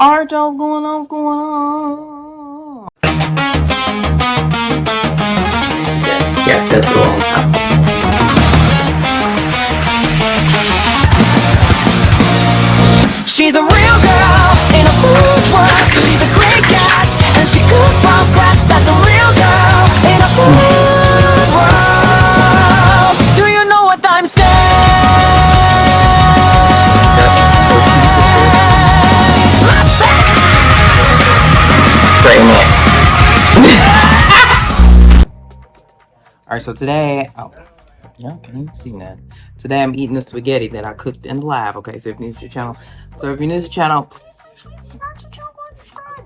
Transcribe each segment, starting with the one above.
Alright, y'all, what's going on? What's going on? Yes, that's the wrong time. She's a real girl in a fool's world. She's a great catch, and she cooks from scratch. That's a real girl in a fool's world. Do you know what I'm saying? Great man. Alright, so today, y'all can't even see that. Today I'm eating the spaghetti that I cooked in the lab. Okay, so if you're new to the channel, please subscribe to the channel.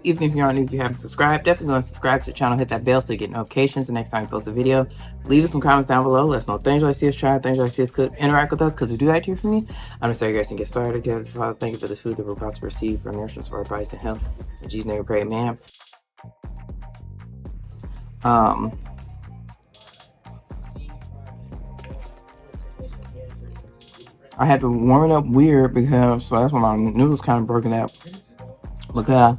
Even if you aren't new, if you haven't subscribed, definitely go and subscribe to the channel. Hit that bell so you get notifications the next time we post a video. Leave us some comments down below. Let us know things you like to see us try, things you like to see us cook. Interact with us because we do like to hear from you. I'm just sorry you guys can get started. Thank you for this food that we're about to receive for nourishment, for advice and health. In Jesus' name we pray, amen. I had to warm it up weird because so that's why my noodles kind of broken up. Because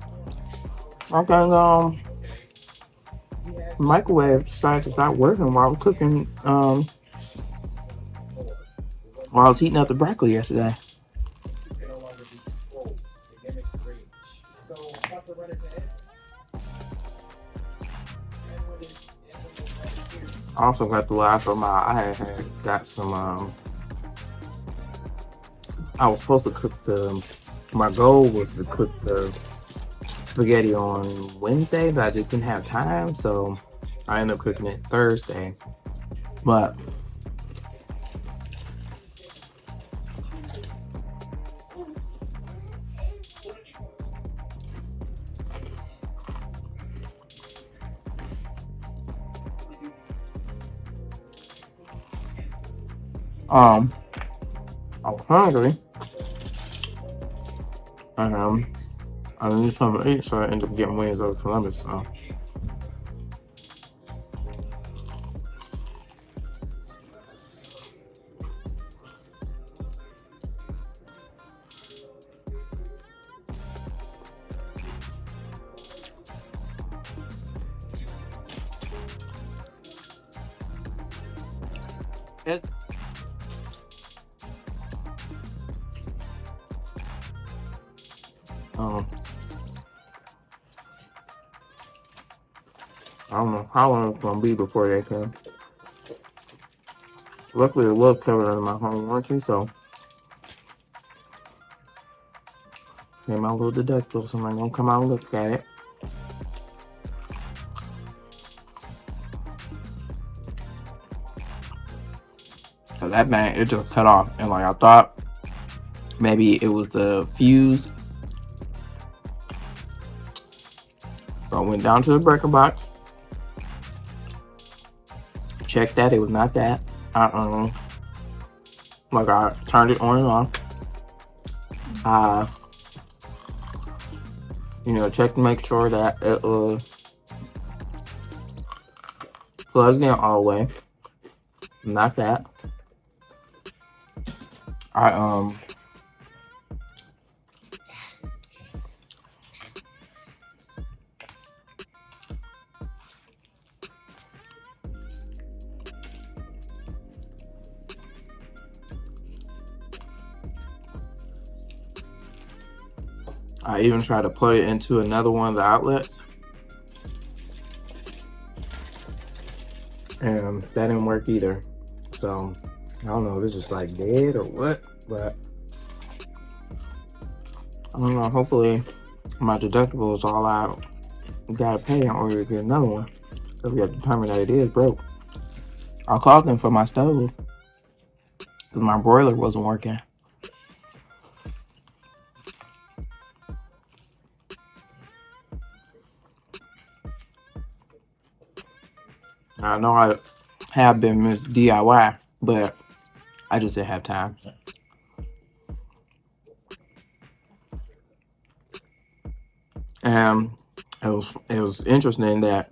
microwave decided to stop working while I was cooking. While I was heating up the broccoli yesterday. I also got the last of my. I had got some. I was supposed to cook the. My goal was to cook the spaghetti on Wednesday, but I just didn't have time, so I ended up cooking it Thursday. But I was hungry, and I needed something to eat, so I ended up getting wings over Columbus. So. I don't know how long it's gonna be before they come. Luckily, it was covered under my home warranty, so came out a little deductible. So I'm gonna come out and look at it. So that bang, it just cut off, and like I thought, maybe it was the fuse. So I went down to the breaker box, checked that. It was not that. Like I turned it on and off. Check to make sure that it was plugged in all the way. Not that. I even tried to plug it into another one of the outlets, and that didn't work either. So I don't know if it's just like dead or what, but I don't know. Hopefully my deductible is all out. Gotta pay in order to get another one, because we have to determine that it is broke. I called them for my stove because my broiler wasn't working. I know I have been Miss DIY, but I just didn't have time. And it was interesting that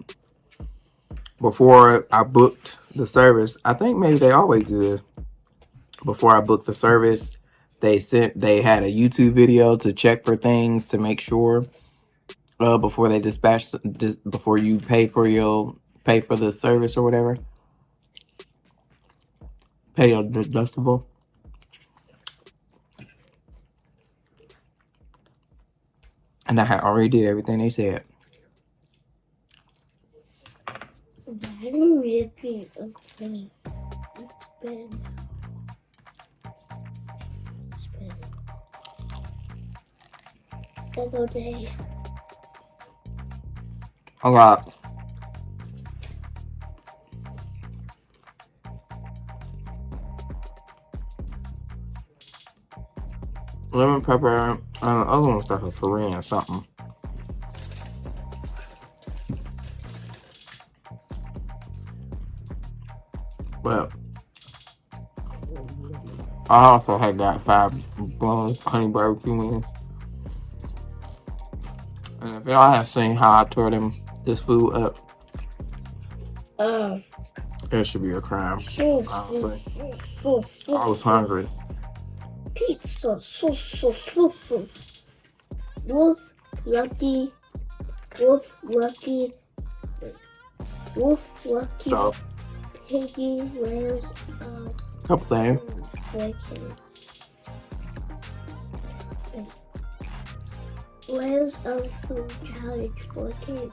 before I booked the service, I think maybe they always do this. Before I booked the service, They had a YouTube video to check for things to make sure before they dispatch, just before you pay for the service or whatever, pay your deductible. And I had already did everything they said. I don't really think it's been double day. I got lemon pepper and the other one stuff is Korean or something. But I also had got 5 boneless honey barbecue wings. And if y'all have seen how I tore this food up, it should be a crime. Honestly. I was hungry. Pizza, so. Wolf, lucky, So, piggy, where's couple things. Where's food challenge for kids?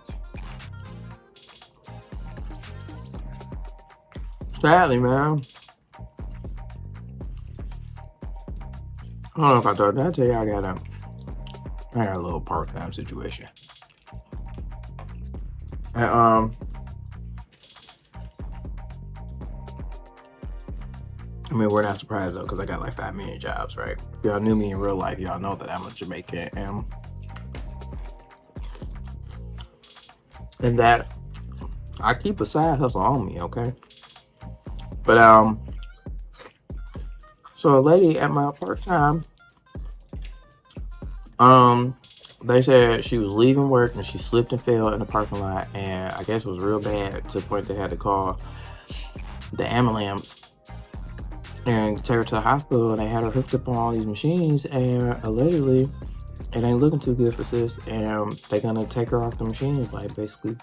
Sadly, man. I don't know if I thought that. I tell you, I got a little part-time situation. And I mean, we're not surprised though, because I got like 5 million jobs, right? If y'all knew me in real life, y'all know that I'm a Jamaican, and that I keep a side hustle on me, okay? But so a lady at my part-time, they said she was leaving work and she slipped and fell in the parking lot, and I guess it was real bad to the point they had to call the ambulance and take her to the hospital, and they had her hooked up on all these machines, and allegedly it ain't looking too good for sis, and they're gonna take her off the machines, like basically,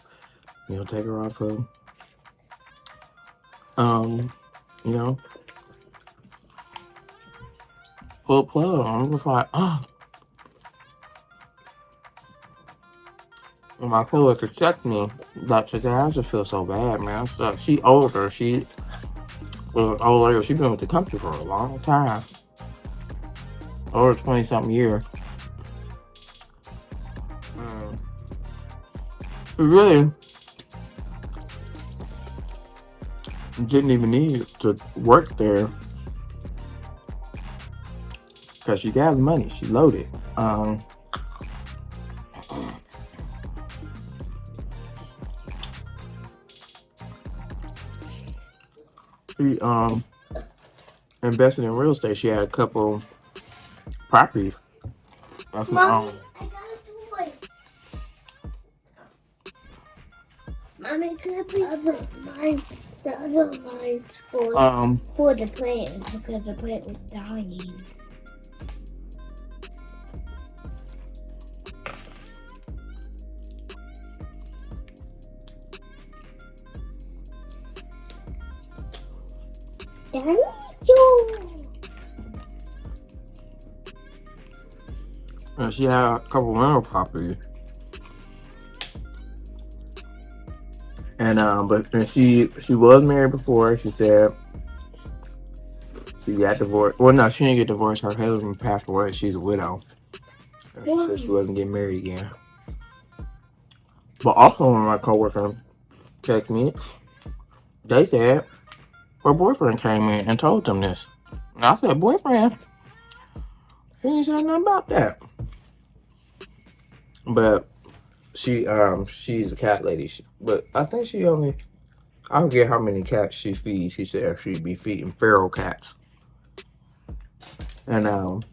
take her off of pull plug. I'm just like, oh. When my coworker checked me that today, I just feel so bad, man. So she older. She was an old lady. She been with the company for a long time, over 20-something years. She really didn't even need to work there because she got the money. She loaded. She invested in real estate. She had a couple properties. That's Mommy, I got a toy. Mommy, can I please the other lines for the plant because the plant was dying. and she had a couple rental properties. And but she was married before. She said she got divorced. Well, no, she didn't get divorced. Her husband passed away. She's a widow. And she said she wasn't getting married again. But also, when my coworker texted me, they said her boyfriend came in and told them this. And I said, boyfriend? He ain't said nothing about that. But she's a cat lady. But I think she only, I don't get how many cats she feeds. She said she'd be feeding feral cats. And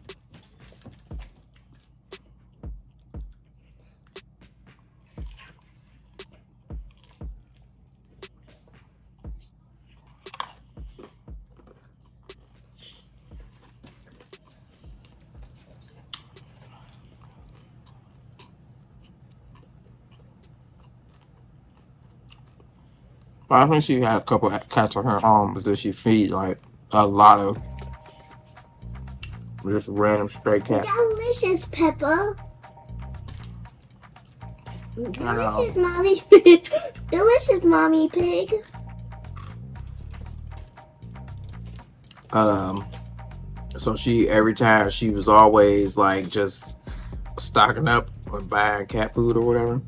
But I think she had a couple of cats of her own because she feeds like a lot of just random stray cats. Delicious, Peppa. I know. Delicious, mommy pig. Delicious, mommy pig. So she every time she was always like just stocking up or buying cat food or whatever.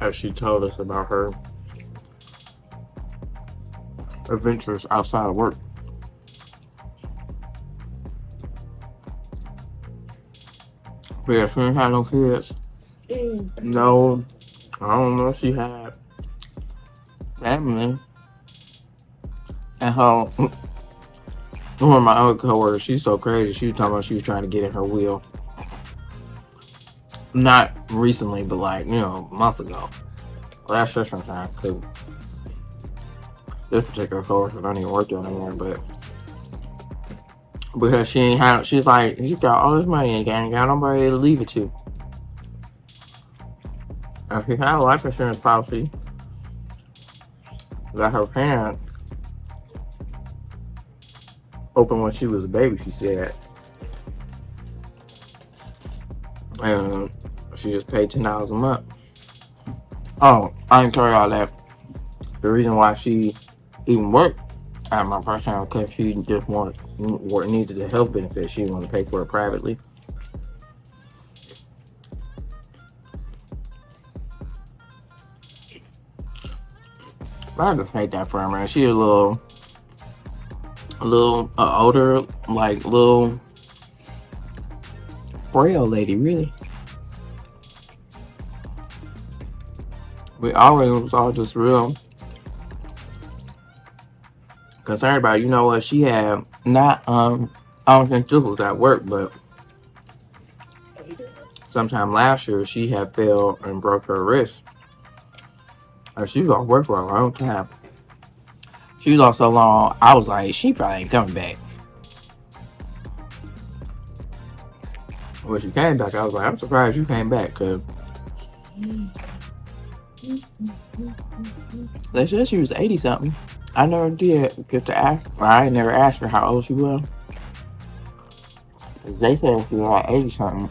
As she told us about her adventures outside of work. But yeah, she didn't have no kids. No, I don't know if she had family. And her, one of my other coworkers, she's so crazy. She was talking about she was trying to get in her wheel. Not recently, but like, months ago. Last session time, because this particular coworker don't even work there anymore, but because she ain't had, she's like, she got all this money and ain't got nobody to leave it to. And she had a life insurance policy that her parents opened when she was a baby, she said. And she just paid $10 a month. Oh, I didn't tell y'all that. The reason why she even worked at my first time because she just needed the health benefit. She didn't want to pay for it privately. I just hate that for her, man. She a little older, like little frail lady, really. We always was all just real concerned about, you know what, she had not I don't think this was at work, but sometime last year she had fell and broke her wrist. And she was on work for a long time. She was on so long, I was like, she probably ain't coming back. When she came back, I was like, I'm surprised you came back, because they said she was 80 something. I never did get to ask, or I never asked her how old she was. They said she was like 80 something.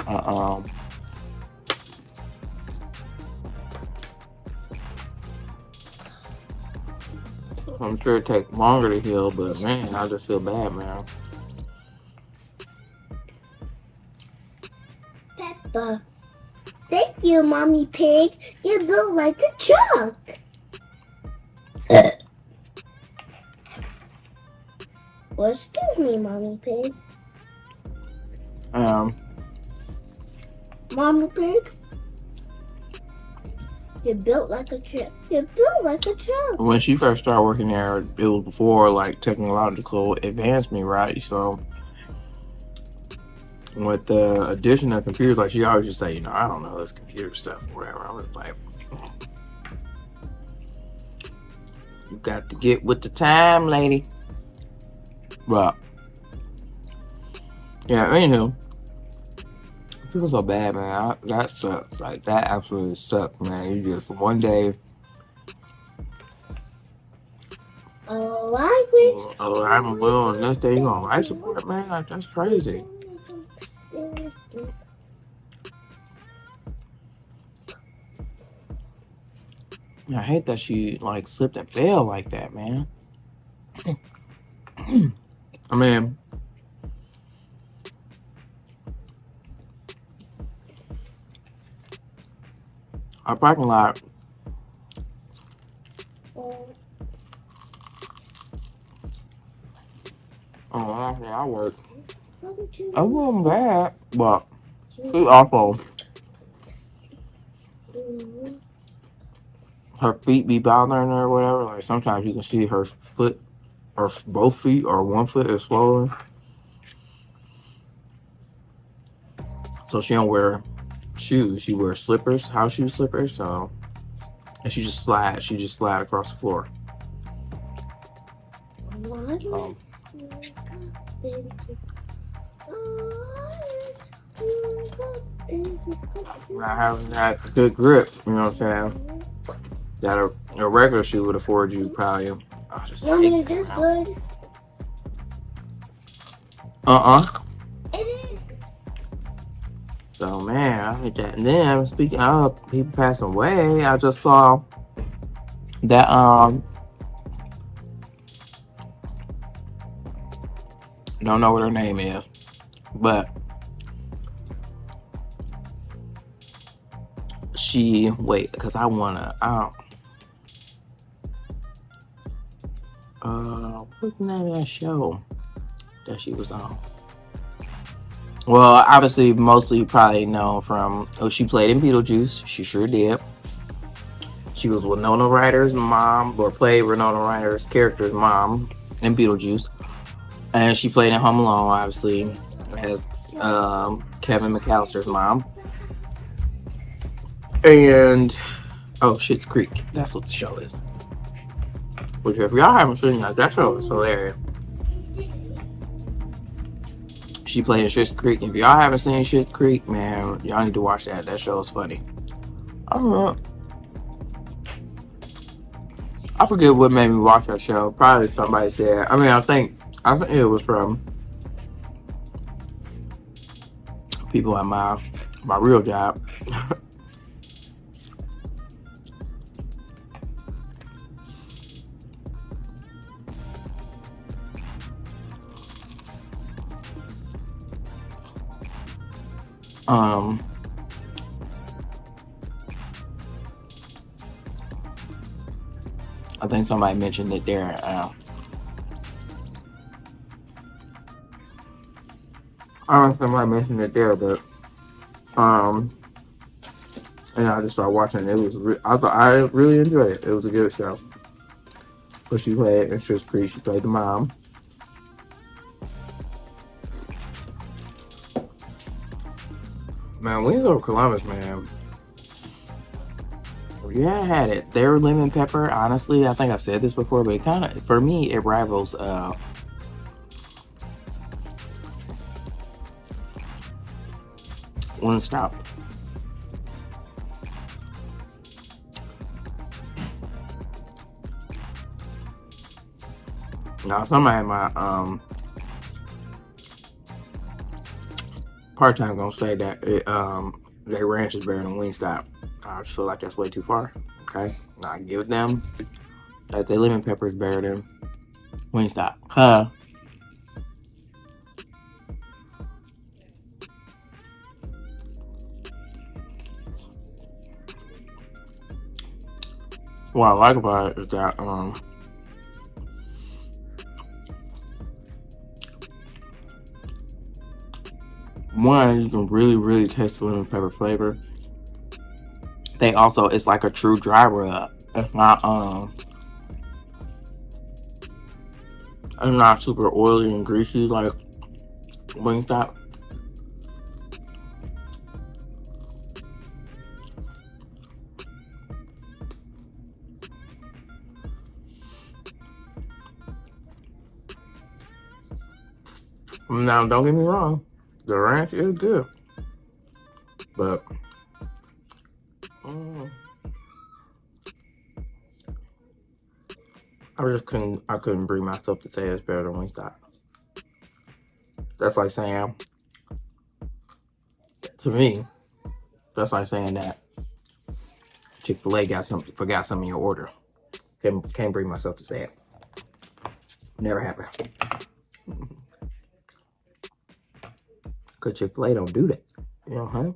I'm sure it takes longer to heal, but man, I just feel bad, man. Peppa. Thank you, mommy pig. You look like a truck. Well, excuse me, mommy pig. Mommy pig. You're built like a truck. You're built like a truck. When she first started working there, it was before like technological advancement, right? So with the addition of computers, like she always just say, I don't know this computer stuff or whatever. I was like, you got to get with the time, lady. But yeah, anywho, I feel so bad, man. That sucks. Like that absolutely sucks, man. You just one day. Oh, I wish. Oh, I'm well, and next day you on life support, man. Like, that's crazy. I hate that she like slipped and fell like that, man. I mean, our parking lot. Oh, actually, I work. I wasn't bad, but she also her feet be bothering her or whatever. Like sometimes you can see her foot or both feet or one foot is swollen. So she don't wear shoes. She wears slippers, house shoe slippers. So and she just slide across the floor. Not having that good grip, you know what I'm saying? That a regular shoe would afford you probably. Mommy, is this good? It is. So man, I think that. And then speaking of people passing away, I just saw that don't know what her name is, but she because I wanna what's the name of that show that she was on? Well, obviously, mostly you probably know from she played in Beetlejuice. She sure did. She was Winona Ryder's mom, or played Winona Ryder's character's mom in Beetlejuice, and she played in Home Alone, obviously, as Kevin McAllister's mom. And Schitt's Creek, that's what the show is. Which, if y'all haven't seen that show is hilarious. She played in Schitt's Creek. If y'all haven't seen Schitt's Creek, man, y'all need to watch that. That show is funny. I don't know. I forget what made me watch that show. Probably somebody said. I mean, I think it was from people at my real job. I think somebody mentioned that there. Somebody mentioned it there, but and I just started watching it. It was I really enjoyed it. It was a good show. But she played in Schitt's Creek. She played the mom. Man, Wings Over Columbus, man. Yeah, I had it. Their lemon pepper, honestly, I think I've said this before, but it kind of, for me, it rivals Wingstop. Now, somebody in my part-time gonna say that their ranch is better than Wingstop. I just feel like that's way too far. Okay, now I give them that their lemon pepper is better than Wingstop. What I like about it is that one, you can really taste the lemon pepper flavor. They also, it's like a true dry rub. It's not super oily and greasy like Wingstop. Now, don't get me wrong, the ranch is good, but I couldn't bring myself to say it's better than Wingstop. That's like saying, to me, that's like saying that Chick-fil-A forgot something in your order. Can't bring myself to say it. Never happened. Cause Chick-fil-A don't do that. You know, huh?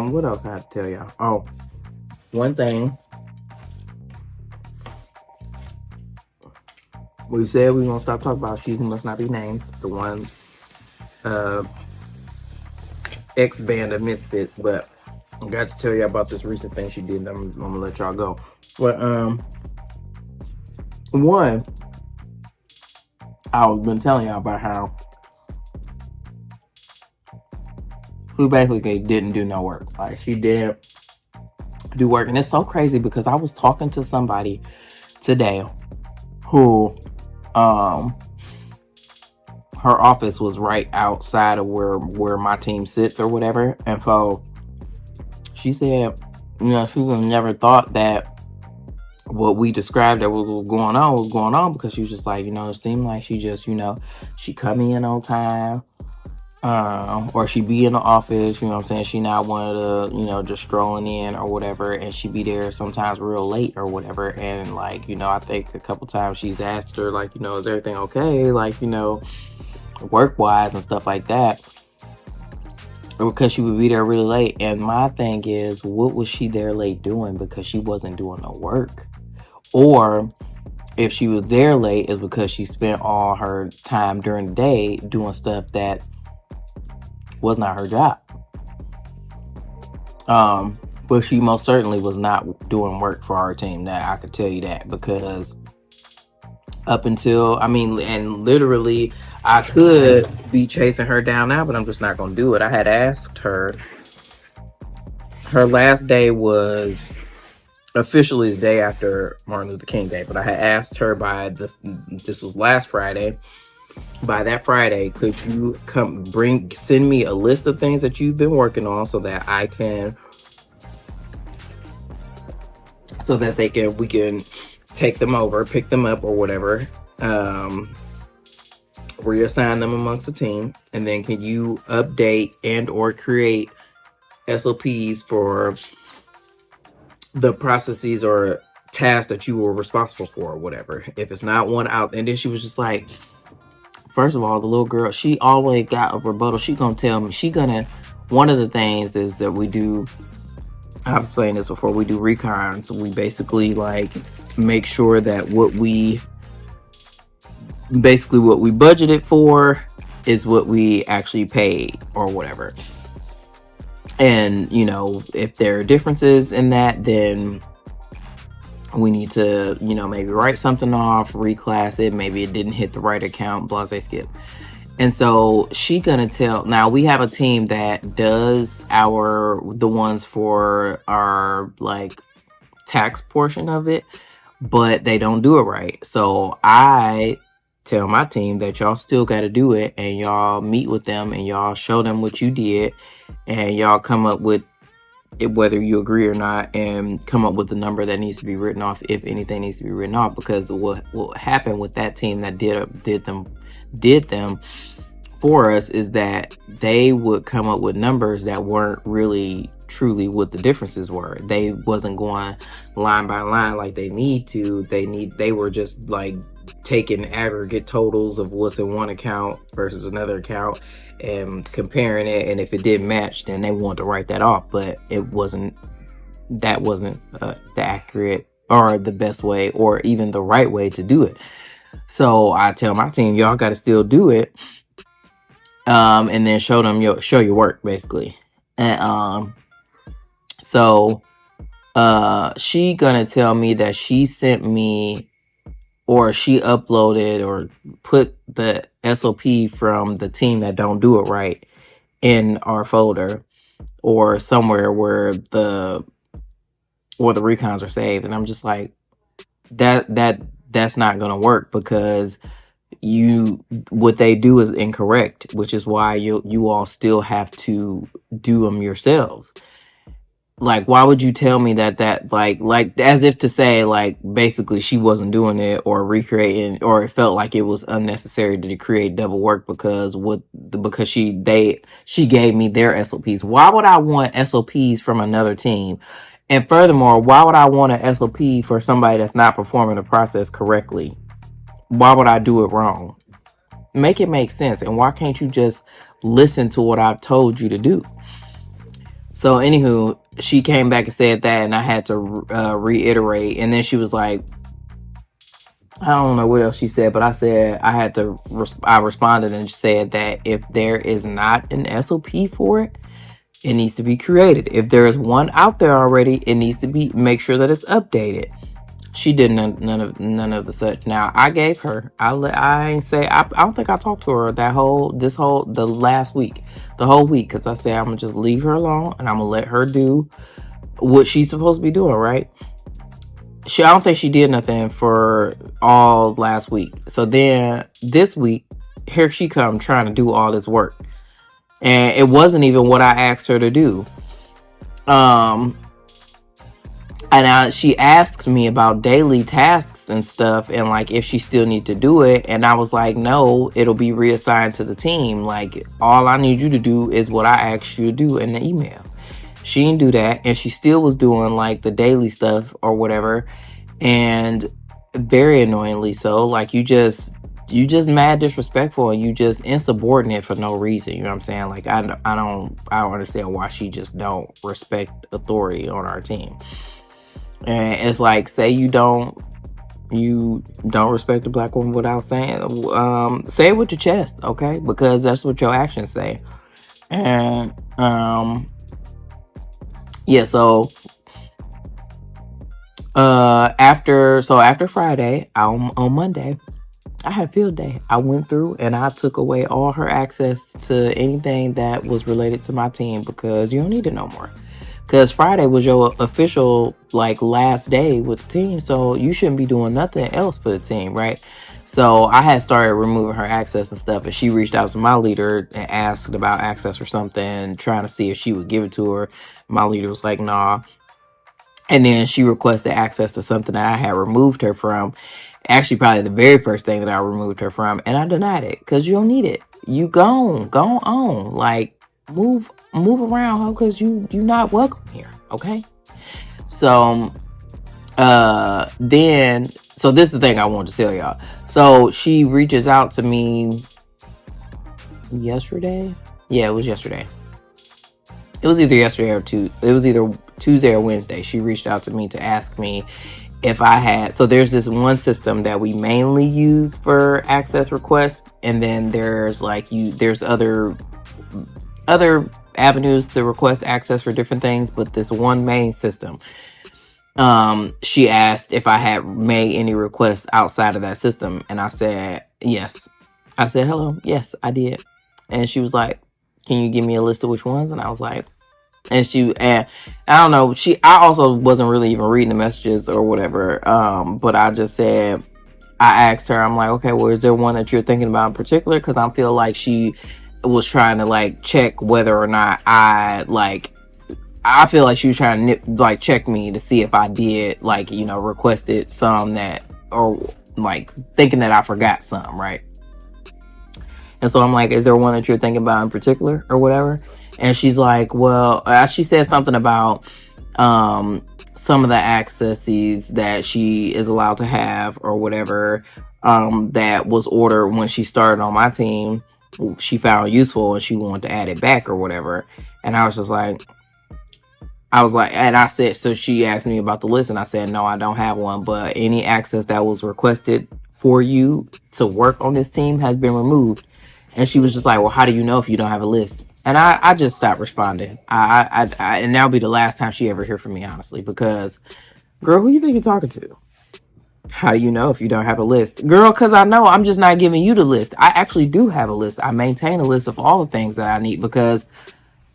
What else I have to tell y'all? Oh, one thing. We said we won't stop talking about She Must Not Be Named. The one ex-band of Misfits, but I got to tell you about this recent thing she did. I'm gonna let y'all go. But one, I've been telling y'all about how we basically didn't do no work. Like, she did do work. And it's so crazy because I was talking to somebody today who her office was right outside of where my team sits or whatever. And so she said, you know, she would have never thought that what we described that was going on because she was just like, you know, it seemed like she just, you know, she come in on time, or she be in the office, you know what I'm saying? She not one of the, you know, just strolling in or whatever, and she be there sometimes real late or whatever. And like, you know, I think a couple times she's asked her, like, you know, is everything okay? Like, you know, work wise and stuff like that. Because she would be there really late. And my thing is, what was she there late doing? Because she wasn't doing no work. Or if she was there late, it's because she spent all her time during the day doing stuff that was not her job. But she most certainly was not doing work for our team. That I could tell you that, because up until, I mean, and literally I could be chasing her down now, but I'm just not gonna do it. I had asked her last day was officially the day after Martin Luther King Day, but I had asked her this was last Friday, by that Friday, could you send me a list of things that you've been working on so that I can, so that we can take them over, pick them up or whatever, reassign them amongst the team, and then can you update and or create SOPs for the processes or tasks that you were responsible for or whatever. If it's not one out, and then she was just like, first of all, the little girl, she always got a rebuttal. She gonna tell me, one of the things is that we do, I've explained this before, we do recons. We basically like make sure that what we budgeted for is what we actually paid or whatever. And, you know, if there are differences in that, then we need to, you know, maybe write something off, reclass it. Maybe it didn't hit the right account, blase skip. And so she gonna tell, now we have a team that does the ones for our like tax portion of it, but they don't do it right. So I tell my team that y'all still got to do it, and y'all meet with them and y'all show them what you did, and y'all come up with it, whether you agree or not, and come up with the number that needs to be written off, if anything needs to be written off. Because what happened with that team that did them for us is that they would come up with numbers that weren't really truly what the differences were. They wasn't going line by line like they need to. They were just like taking aggregate totals of what's in one account versus another account and comparing it, and if it didn't match, then they wanted to write that off. But that wasn't the accurate or the best way or even the right way to do it. So I tell my team, y'all got to still do it, and then show your work basically. And so she gonna tell me that she sent me, or she uploaded or put the SOP from the team that don't do it right in our folder or somewhere where the recons are saved. And I'm just like, that's not gonna work, because what they do is incorrect, which is why you all still have to do them yourselves. Like, why would you tell me that like as if to say, like, basically she wasn't doing it or recreating, or it felt like it was unnecessary to create double work because she gave me their SOPs. Why would I want SOPs from another team? And furthermore, why would I want an SOP for somebody that's not performing the process correctly? Why would I do it wrong? Make it make sense. And why can't you just listen to what I've told you to do? So anywho, she came back and said that, and I had to reiterate. And then she was like, I don't know what else she said, but I said I responded and said that if there is not an SOP for it, it needs to be created. If there is one out there already, it needs to make sure that it's updated. She did none of the such. Now I gave her. I ain't say. I don't think I talked to her the last week, the whole week, because I said I'm gonna just leave her alone and I'm gonna let her do what she's supposed to be doing. Right? I don't think she did nothing for all last week. So then this week, here she come trying to do all this work, and it wasn't even what I asked her to do. And she asked me about daily tasks and stuff, and like if she still need to do it, and I was like, no, it'll be reassigned to the team. Like all I need you to do is what I asked you to do in the email. She didn't do that, and she still was doing like the daily stuff or whatever, and very annoyingly so. Like you just mad disrespectful, and you just insubordinate for no reason. You know what I'm saying? Like I don't understand why she just don't respect authority on our team. And it's like, say you don't respect a black woman without saying, say it with your chest, okay? Because that's what your actions say. And yeah, so after Friday, on Monday, I had a field day. I went through and I took away all her access to anything that was related to my team, because you don't need it no more. Because Friday was your official like last day with the team, so you shouldn't be doing nothing else for the team, right? So I had started removing her access and stuff, and she reached out to my leader and asked about access or something, trying to see if she would give it to her. My leader was like, nah. And then she requested access to something that I had removed her from. Actually, probably the very first thing that I removed her from, and I denied it because you don't need it. You go on, like move around, because you're not welcome here, okay? So then so this is the thing I wanted to tell y'all. So she reaches out to me yesterday. Yeah, it was yesterday. It was either yesterday or it was either Tuesday or Wednesday. She reached out to me to ask me if I had, so there's this one system that we mainly use for access requests, and then there's like there's other avenues to request access for different things, but this one main system, she asked if I had made any requests outside of that system, and I said yes. I said hello, yes, I did. And she was like, can you give me a list of which ones? And I was like, and I don't know, I also wasn't really even reading the messages or whatever, but I just said, I asked her, I'm like, okay, well, is there one that you're thinking about in particular? Because I feel like she was trying to like check whether or not I feel like she was trying to like check me to see if I did like, requested some that, or like thinking that I forgot some, right? And so I'm like, is there one that you're thinking about in particular or whatever? And she's like, well, she said something about some of the accesses that she is allowed to have or whatever, that was ordered when she started on my team. She found useful and she wanted to add it back or whatever. And I was like, and I said, so she asked me about the list, and I said, no, I don't have one, but any access that was requested for you to work on this team has been removed. And she was just like, well, how do you know if you don't have a list? And I just stopped responding. And that'll be the last time she ever hear from me, honestly, because, girl, who you think you're talking to? How do you know if you don't have a list? Girl, because I know I'm just not giving you the list. I actually do have a list. I maintain a list of all the things that I need, because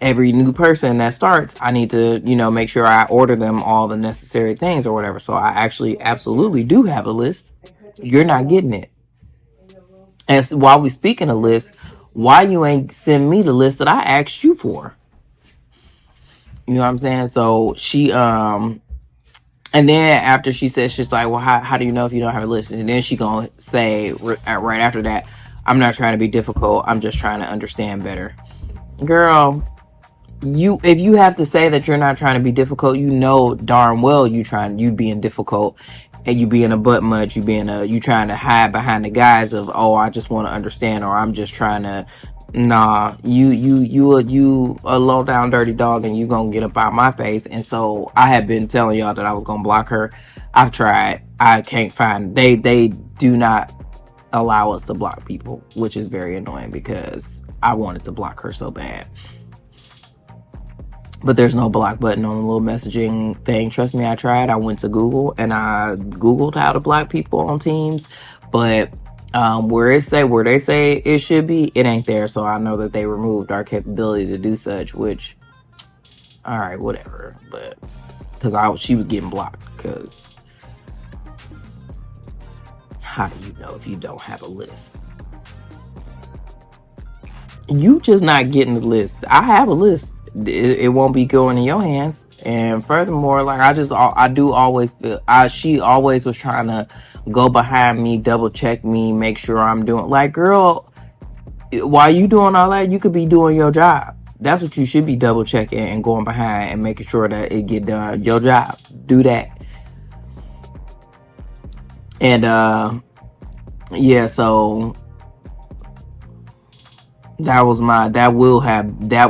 every new person that starts, I need to, make sure I order them all the necessary things or whatever. So I actually absolutely do have a list. You're not getting it. And so while we speaking of lists, why you ain't send me the list that I asked you for? You know what I'm saying? So she, and then after she says, she's like, well, how do you know if you don't have a list? And then she gonna say right after that, I'm not trying to be difficult. I'm just trying to understand better. Girl, if you have to say that you're not trying to be difficult, you know darn well you being difficult, and you being a butt much, you trying to hide behind the guise of, oh, I just want to understand, or I'm just trying to. Nah, you a low down dirty dog, and you gonna get up out my face. And so I have been telling y'all that I was gonna block her. I've tried. I can't find. They do not allow us to block people, which is very annoying, because I wanted to block her so bad. but there's no block button on the little messaging thing. Trust me, I tried. I went to Google and I Googled how to block people on Teams, but where they say it should be, it ain't there. So I know that they removed our capability to do such, which, all right, whatever. But because she was getting blocked, because how do you know if you don't have a list? You just not getting the list. I have a list. It won't be going in your hands. And furthermore, like I do always feel, she always was trying to go behind me, double check me, make sure I'm doing, like, girl, while you doing all that, you could be doing your job. That's what you should be double checking and going behind and making sure that it get done. Your job, do that. And yeah, so that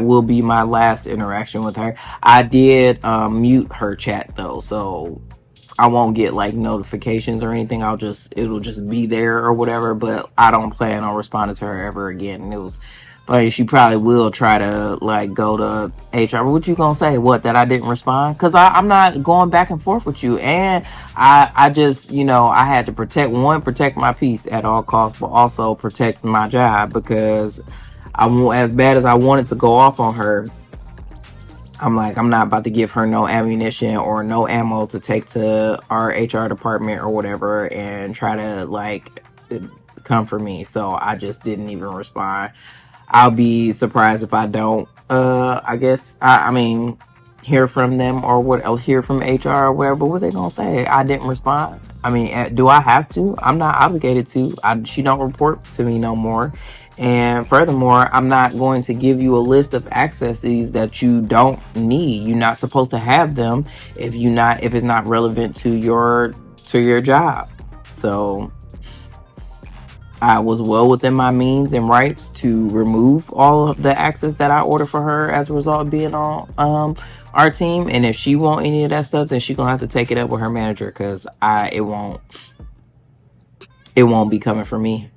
will be my last interaction with her. I did mute her chat though, so I won't get like notifications or anything. It'll just be there or whatever, but I don't plan on responding to her ever again. And it was funny, she probably will try to like go to HR. What you gonna say? What, that I didn't respond? Because I'm not going back and forth with you. And I just, I had to protect my peace at all costs, but also protect my job, because as bad as I wanted to go off on her, I'm like, I'm not about to give her no ammunition or no ammo to take to our HR department or whatever and try to like come for me. So I just didn't even respond. I'll be surprised if I don't, I guess, I mean, hear from them or what else, hear from HR or whatever. But what they gonna say? I didn't respond. I mean, do I have to? I'm not obligated to. She don't report to me no more. And furthermore, I'm not going to give you a list of accesses that you don't need. You're not supposed to have them if it's not relevant to your job. So I was well within my means and rights to remove all of the access that I ordered for her as a result of being on our team. And if she want any of that stuff, then she's gonna have to take it up with her manager, because it won't be coming from me.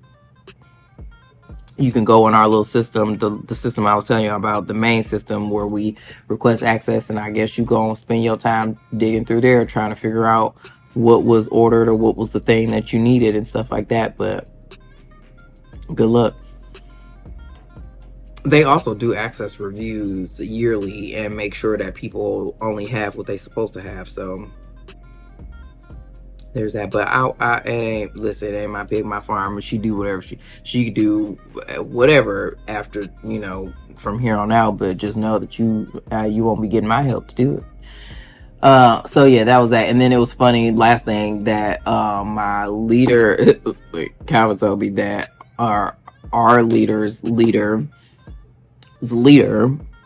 You can go in our little system, the system I was telling you about, the main system where we request access, and I guess you go and spend your time digging through there trying to figure out what was ordered or what was the thing that you needed and stuff like that. But good luck. They also do access reviews yearly and make sure that people only have what they're supposed to have. So there's that. But it ain't my pig, my farm. She do whatever she do, whatever after, from here on out. But just know that you won't be getting my help to do it. So yeah, that was that. And then it was funny, last thing, that my leader Calvin told me that our leader's leader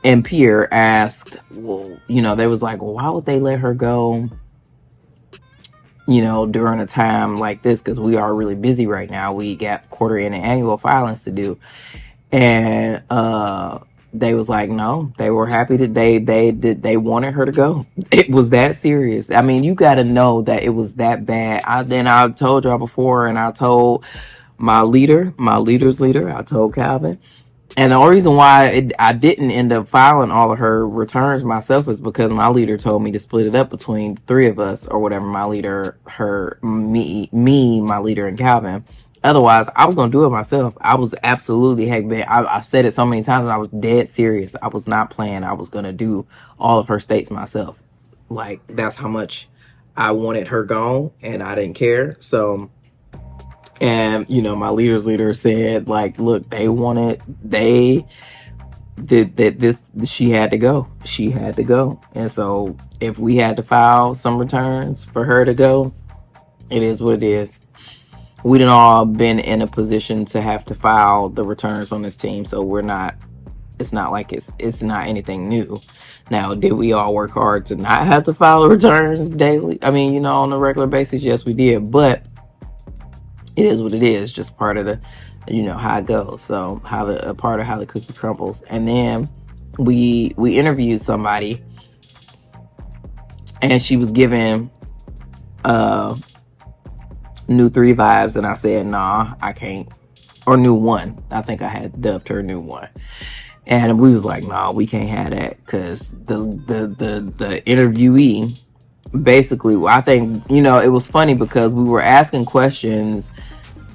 and peer asked, well, they was like, well, why would they let her go during a time like this, because we are really busy right now. We got quarter and annual filings to do. And they was like, no, they were happy that they wanted her to go. It was that serious. I mean, you got to know that it was that bad. I told y'all before, and I told my leader's leader, I told Calvin. And the only reason why I didn't end up filing all of her returns myself is because my leader told me to split it up between the three of us, or whatever. My leader, my leader, and Calvin. Otherwise, I was going to do it myself. I was absolutely I've said it so many times, and I was dead serious. I was not playing. I was going to do all of her states myself. Like, that's how much I wanted her gone, and I didn't care. So, and my leader's leader said, like, look, she had to go. And so if we had to file some returns for her to go, it is what it is. We done all been in a position to have to file the returns on this team, so it's not like it's not anything new. Now, did we all work hard to not have to file the returns daily? I mean, on a regular basis, yes, we did, but it is what it is. Just part of the, how it goes. So a part of how the cookie crumbles. And then we interviewed somebody, and she was given new 3 vibes, and I said, nah, I can't. Or new 1. I think I had dubbed her new 1. And we was like, no, we can't have that, because the interviewee basically, I think, it was funny because we were asking questions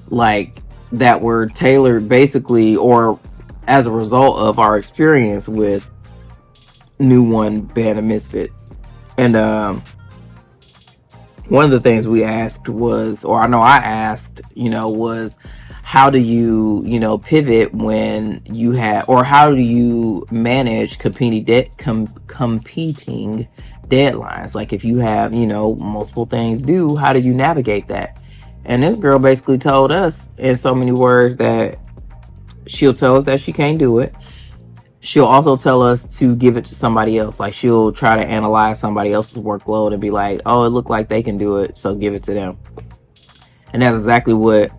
like that were tailored basically, or as a result of our experience with New One Band of Misfits. And one of the things we asked was, or I know I asked, was how do you, pivot when you have, or how do you manage competing deadlines? Like if you have, multiple things due, how do you navigate that? And this girl basically told us in so many words that she'll tell us that she can't do it. She'll also tell us to give it to somebody else. Like she'll try to analyze somebody else's workload and be like, oh, it looked like they can do it, so give it to them. And that's exactly what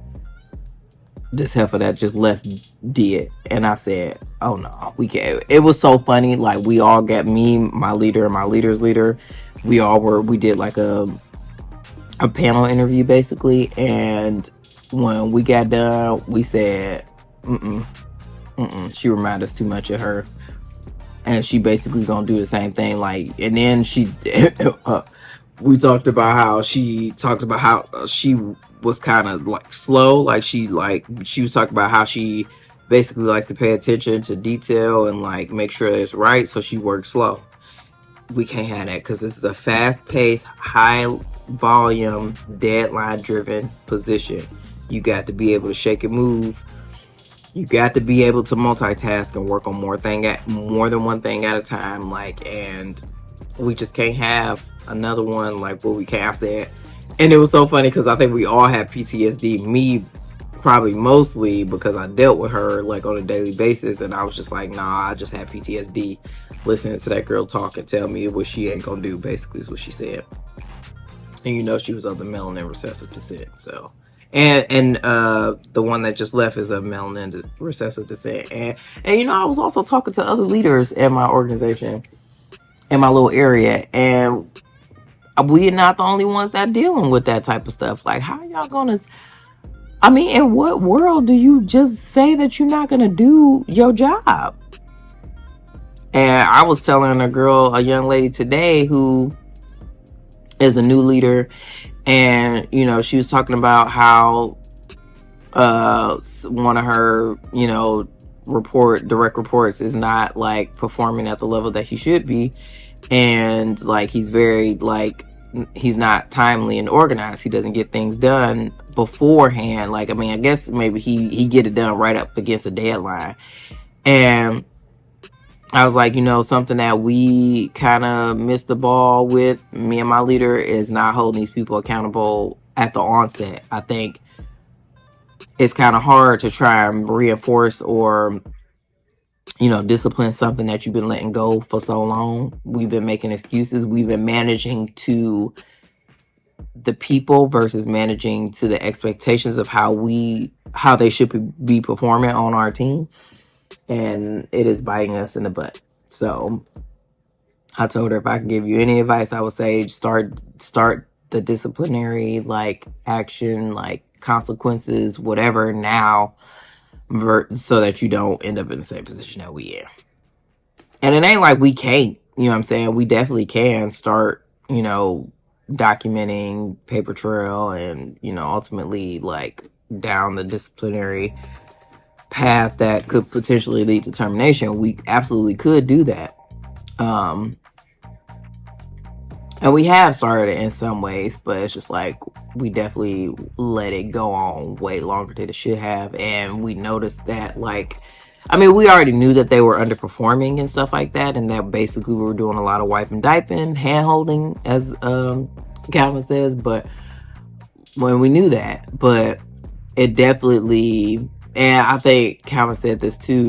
this heifer that just left did. And I said, oh no, we can't. It was so funny. Like we all got, me, my leader, and my leader's leader, we did like a panel interview basically. And when we got done, we said, she reminded us too much of her, and she basically gonna do the same thing. Like, and then she we talked about how she was kind of like slow, like she was talking about how she basically likes to pay attention to detail and like make sure that it's right, so she works slow. We can't have that, because this is a fast-paced, high volume, deadline driven position. You got to be able to shake and move. You got to be able to multitask and work on more than one thing at a time. Like, and we just can't have another one like what we can't have said. And it was so funny because I think we all have PTSD. Me, probably mostly because I dealt with her like on a daily basis, and I was just like, nah, I just have PTSD listening to that girl talk and tell me what she ain't gonna do. Basically, is what she said. And she was of the melanin recessive descent. So. And the one that just left is a melanin recessive descent. And I was also talking to other leaders in my organization, in my little area, and we are not the only ones that dealing with that type of stuff. Like, how y'all gonna, I mean, in what world do you just say that you're not gonna do your job? And I was telling a young lady today who is a new leader, and she was talking about how one of her direct reports is not like performing at the level that he should be, and like he's very like, he's not timely and organized. He doesn't get things done beforehand. Like, I mean, I guess maybe he get it done right up against a deadline. And I was like, something that we kind of missed the ball with, me and my leader, is not holding these people accountable at the onset. I think it's kind of hard to try and reinforce or, discipline something that you've been letting go for so long. We've been making excuses. We've been managing to the people versus managing to the expectations of how they should be performing on our team. And it is biting us in the butt. So I told her, if I could give you any advice, I would say start the disciplinary like action, like consequences, whatever now, so that you don't end up in the same position that we in. And it ain't like we can't, you know what I'm saying? We definitely can start, documenting, paper trail, and, ultimately like down the disciplinary path that could potentially lead to termination. We absolutely could do that. And we have started it in some ways, but it's just like we definitely let it go on way longer than it should have. And we noticed that, like, I mean, we already knew that they were underperforming and stuff like that, and that basically we were doing a lot of wiping, diping, hand holding, as Calvin says. But when we knew that, but it definitely, and I think Calvin said this too,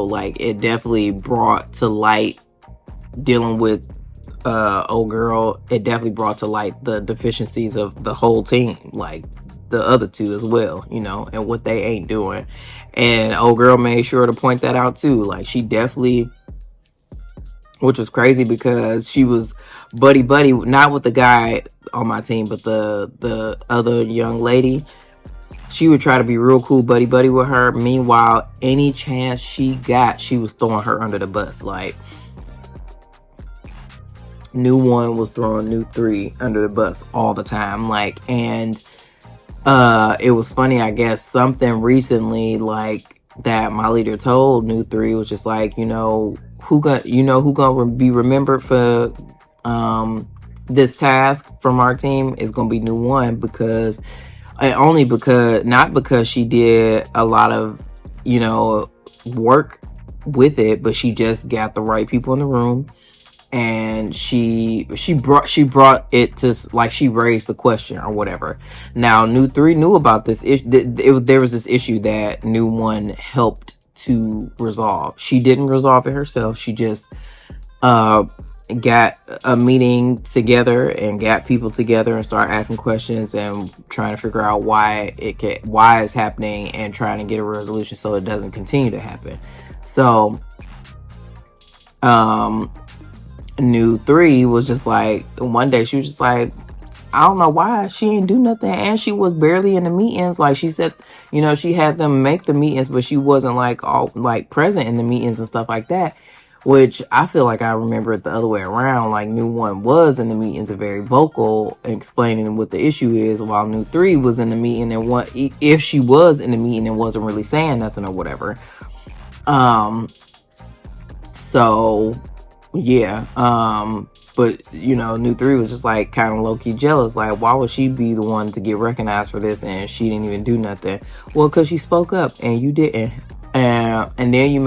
like it definitely brought to light, dealing with old girl, it definitely brought to light the deficiencies of the whole team, like the other two as well, and what they ain't doing. And old girl made sure to point that out too. Like, she definitely, which was crazy because she was buddy not with the guy on my team, but the other young lady. She would try to be real cool buddy with her. Meanwhile, any chance she got, she was throwing her under the bus. Like, new one was throwing new three under the bus all the time. Like, and it was funny, I guess, something recently like that my leader told new three was just like, who gonna be remembered for this task from our team is gonna be new one, because not because she did a lot of work with it, but she just got the right people in the room, and she brought it to, like, she raised the question or whatever. Now new three knew about this issue. There was this issue that new one helped to resolve. She didn't resolve it herself. She just got a meeting together and got people together and start asking questions and trying to figure out why it's happening, and trying to get a resolution so it doesn't continue to happen. So new three was just like, one day she was just like, I don't know why she ain't do nothing, and she was barely in the meetings. Like, she said, she had them make the meetings, but she wasn't like all like present in the meetings and stuff like that. Which I feel like I remember it the other way around. Like, new one was in the meetings and very vocal, explaining what the issue is, while new three was in the meeting and if she was in the meeting and wasn't really saying nothing or whatever. So yeah. But new three was just like kind of low-key jealous. Like, why would she be the one to get recognized for this and she didn't even do nothing? Well, because she spoke up and you didn't. And then you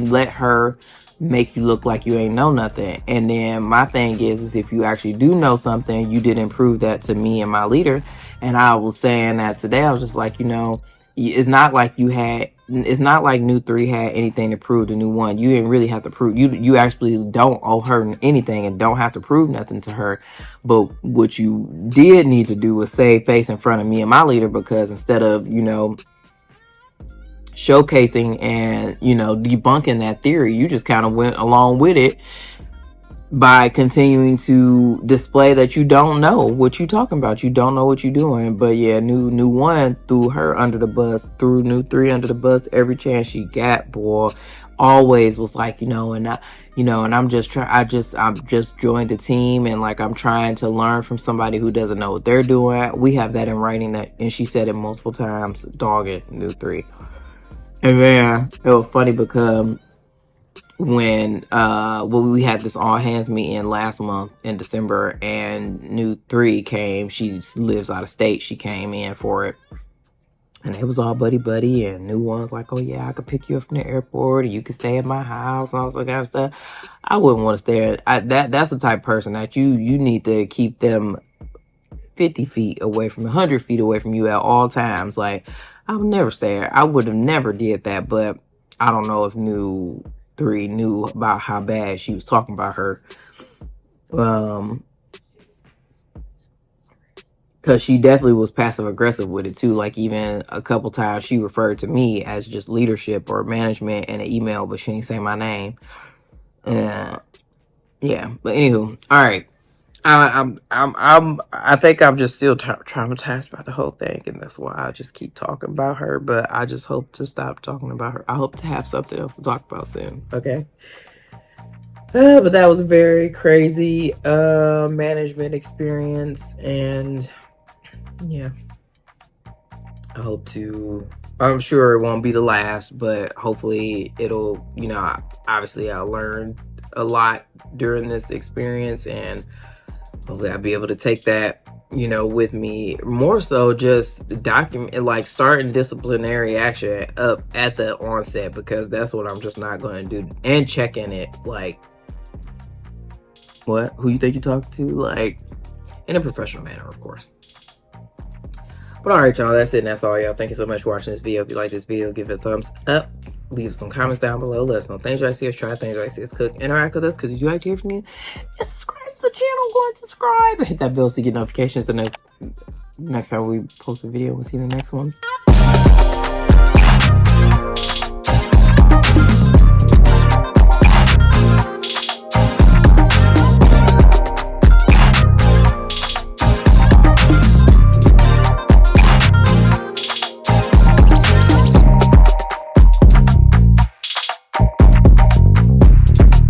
let her make you look like you ain't know nothing. And then my thing is if you actually do know something, you didn't prove that to me and my leader. And I was saying that today. I was just like, it's not like new three had anything to prove to new one. You didn't really have to prove. You actually don't owe her anything and don't have to prove nothing to her. But what you did need to do was save face in front of me and my leader, because instead of showcasing and debunking that theory, you just kind of went along with it by continuing to display that you don't know what you're talking about. You don't know what you're doing. But yeah, new one threw her under the bus, threw new three under the bus every chance she got. Boy, always was like, and I'm just joined the team, and like, I'm trying to learn from somebody who doesn't know what they're doing. We have that in writing, and she said it multiple times, dogging new three. And man, it was funny because when we had this all hands meeting last month in December, and new three came. She lives out of state. She came in for it, and it was all buddy, and new one's like, oh yeah, I could pick you up from the airport, or you could stay at my house, and all that kind of stuff. I wouldn't want to stay that's the type of person that you need to keep them 50 feet away from 100 feet away from you at all times. Like, I would never stay there. I would have never did that. But I don't know if new three knew about how bad she was talking about her, because she definitely was passive aggressive with it too. Like, even a couple times she referred to me as just leadership or management in an email, but she didn't say my name. Yeah, but anywho, all right. I think I'm just still traumatized by the whole thing, and that's why I just keep talking about her. But I just hope to stop talking about her. I hope to have something else to talk about soon. Okay. But that was a very crazy management experience, and yeah, I'm sure it won't be the last, but hopefully it'll, obviously I learned a lot during this experience, and hopefully I'll be able to take that, with me. More so just document, like, starting disciplinary action up at the onset, because that's what I'm just not going to do. And checking it, like, who you think you talk to? Like, in a professional manner, of course. But all right, y'all, that's it. And that's all, y'all. Thank you so much for watching this video. If you like this video, give it a thumbs up. Leave some comments down below. Let us know things you like to see us try, things you like to see us cook, interact with us, because if you like to hear from you, and subscribe to the channel. Go and subscribe and hit that bell so you get notifications the next time we post a video. We'll see you in the next one.